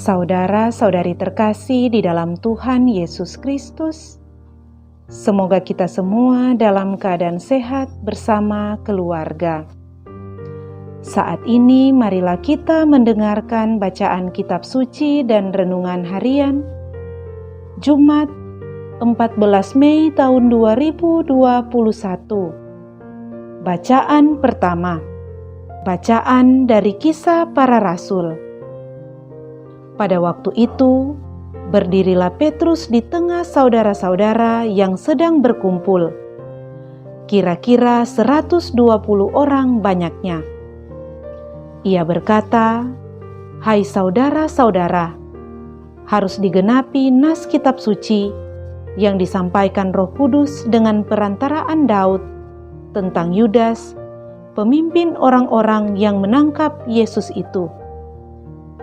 Saudara-saudari terkasih di dalam Tuhan Yesus Kristus, semoga kita semua dalam keadaan sehat bersama keluarga. Saat ini marilah kita mendengarkan bacaan kitab suci dan renungan harian Jumat 14 Mei tahun 2021. Bacaan pertama. Bacaan dari Kisah Para Rasul. Pada waktu itu, berdirilah Petrus di tengah saudara-saudara yang sedang berkumpul. Kira-kira 120 orang banyaknya. Ia berkata, "Hai saudara-saudara, harus digenapi nas kitab suci yang disampaikan Roh Kudus dengan perantaraan Daud tentang Yudas, pemimpin orang-orang yang menangkap Yesus itu.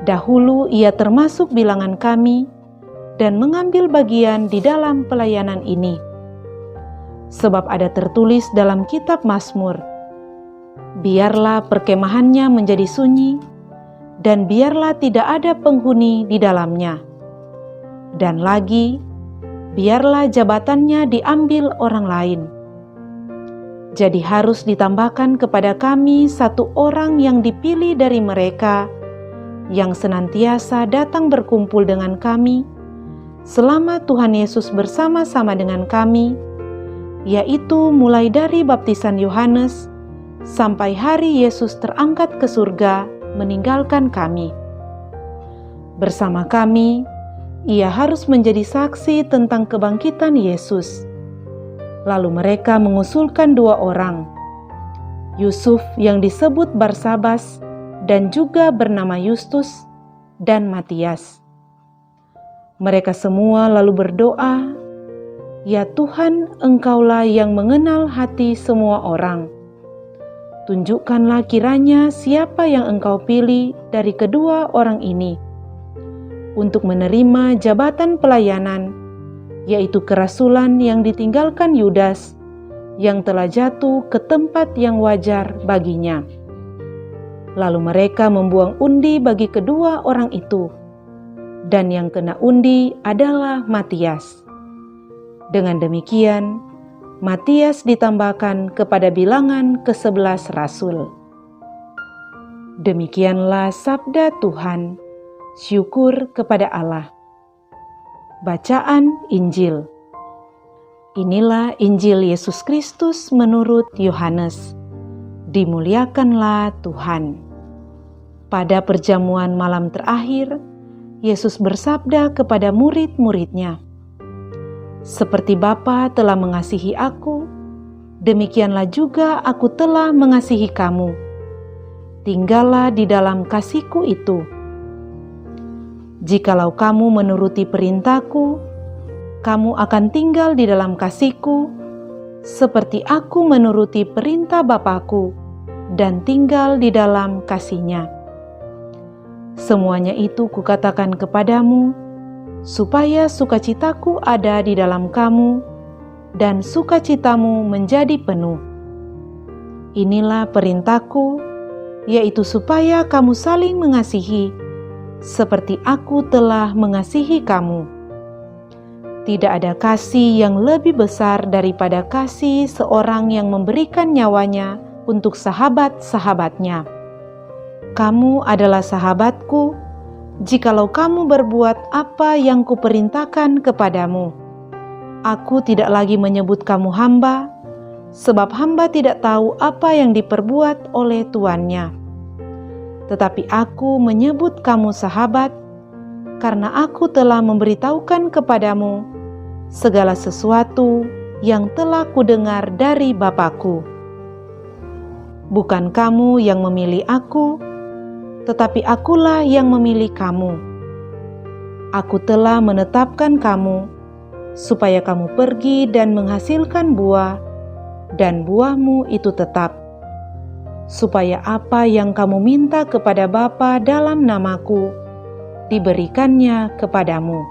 Dahulu ia termasuk bilangan kami dan mengambil bagian di dalam pelayanan ini. Sebab ada tertulis dalam kitab Mazmur, biarlah perkemahannya menjadi sunyi, dan biarlah tidak ada penghuni di dalamnya. Dan lagi, biarlah jabatannya diambil orang lain. Jadi harus ditambahkan kepada kami satu orang yang dipilih dari mereka, yang senantiasa datang berkumpul dengan kami, selama Tuhan Yesus bersama-sama dengan kami, yaitu mulai dari baptisan Yohanes, sampai hari Yesus terangkat ke surga meninggalkan kami. Bersama kami, ia harus menjadi saksi tentang kebangkitan Yesus." Lalu mereka mengusulkan 2 orang, Yusuf yang disebut Barsabas dan juga bernama Yustus, dan Matias. Mereka semua lalu berdoa, "Ya Tuhan, Engkaulah yang mengenal hati semua orang. Tunjukkanlah kiranya siapa yang Engkau pilih dari kedua orang ini untuk menerima jabatan pelayanan, yaitu kerasulan yang ditinggalkan Yudas, yang telah jatuh ke tempat yang wajar baginya." Lalu mereka membuang undi bagi kedua orang itu, dan yang kena undi adalah Matias. Dengan demikian, Matias ditambahkan kepada bilangan ke-11 rasul. Demikianlah sabda Tuhan. Syukur kepada Allah. Bacaan Injil. Inilah Injil Yesus Kristus menurut Yohanes. Dimuliakanlah Tuhan. Pada perjamuan malam terakhir, Yesus bersabda kepada murid-muridnya, "Seperti Bapa telah mengasihi aku, demikianlah juga aku telah mengasihi kamu. Tinggallah di dalam kasih-Ku itu. Jikalau kamu menuruti perintah-Ku, kamu akan tinggal di dalam kasih-Ku, seperti aku menuruti perintah Bapa-Ku dan tinggal di dalam kasih-Nya. Semuanya itu kukatakan kepadamu, supaya sukacita-Ku ada di dalam kamu, dan sukacitamu menjadi penuh. Inilah perintah-Ku, yaitu supaya kamu saling mengasihi, seperti aku telah mengasihi kamu. Tidak ada kasih yang lebih besar daripada kasih seorang yang memberikan nyawanya untuk sahabat-sahabatnya. Kamu adalah sahabatku, jikalau kamu berbuat apa yang kuperintahkan kepadamu. Aku tidak lagi menyebut kamu hamba, sebab hamba tidak tahu apa yang diperbuat oleh tuannya. Tetapi aku menyebut kamu sahabat, karena aku telah memberitahukan kepadamu segala sesuatu yang telah kudengar dari Bapa-Ku. Bukan kamu yang memilih aku, tetapi akulah yang memilih kamu. Aku telah menetapkan kamu, supaya kamu pergi dan menghasilkan buah, dan buahmu itu tetap, supaya apa yang kamu minta kepada Bapa dalam namaku, diberikannya kepadamu.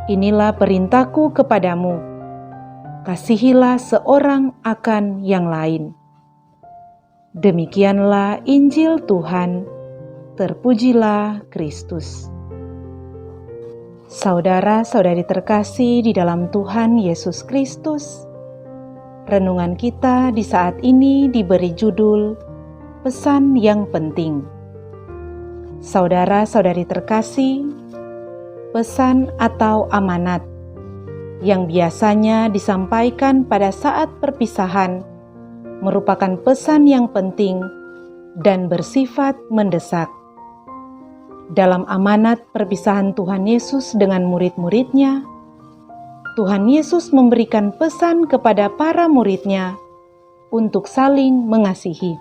Inilah perintahku kepadamu, kasihilah seorang akan yang lain." Demikianlah Injil Tuhan. Terpujilah Kristus. Saudara-saudari terkasih di dalam Tuhan Yesus Kristus, renungan kita di saat ini diberi judul Pesan yang Penting. Saudara-saudari terkasih, pesan atau amanat yang biasanya disampaikan pada saat perpisahan merupakan pesan yang penting dan bersifat mendesak. Dalam amanat perpisahan Tuhan Yesus dengan murid-muridnya, Tuhan Yesus memberikan pesan kepada para muridnya untuk saling mengasihi.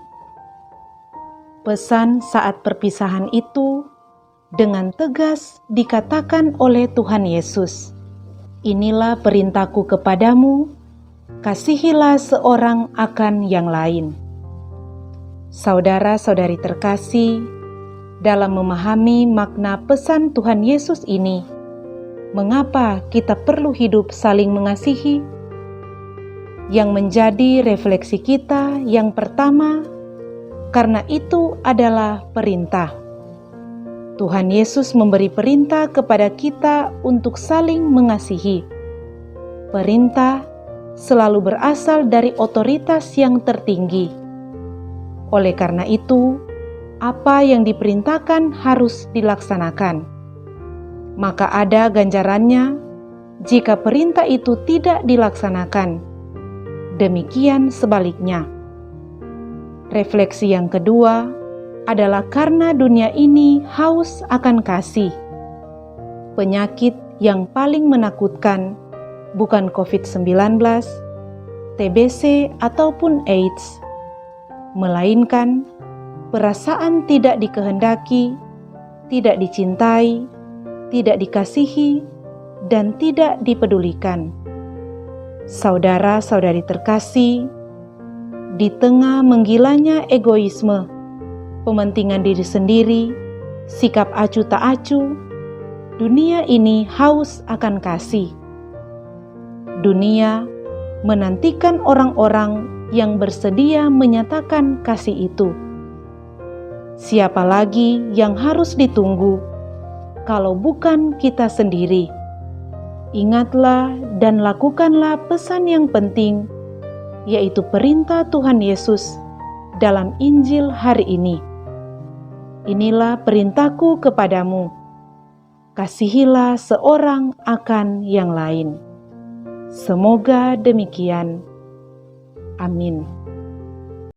Pesan saat perpisahan itu dengan tegas dikatakan oleh Tuhan Yesus, "Inilah perintahku kepadamu, kasihilah seorang akan yang lain." Saudara-saudari terkasih, dalam memahami makna pesan Tuhan Yesus ini, mengapa kita perlu hidup saling mengasihi? Yang menjadi refleksi kita yang pertama, karena itu adalah perintah. Tuhan Yesus memberi perintah kepada kita untuk saling mengasihi. Perintah selalu berasal dari otoritas yang tertinggi. Oleh karena itu, apa yang diperintahkan harus dilaksanakan. Maka ada ganjarannya jika perintah itu tidak dilaksanakan. Demikian sebaliknya. Refleksi yang kedua adalah karena dunia ini haus akan kasih. Penyakit yang paling menakutkan bukan COVID-19, TBC ataupun AIDS, melainkan perasaan tidak dikehendaki, tidak dicintai, tidak dikasihi, dan tidak dipedulikan. Saudara-saudari terkasih, di tengah menggilanya egoisme, pementingan diri sendiri, sikap acuh tak acuh, dunia ini haus akan kasih. Dunia menantikan orang-orang yang bersedia menyatakan kasih itu. Siapa lagi yang harus ditunggu kalau bukan kita sendiri? Ingatlah dan lakukanlah pesan yang penting, yaitu perintah Tuhan Yesus dalam Injil hari ini. Inilah perintahku kepadamu, kasihilah seorang akan yang lain. Semoga demikian. Amin.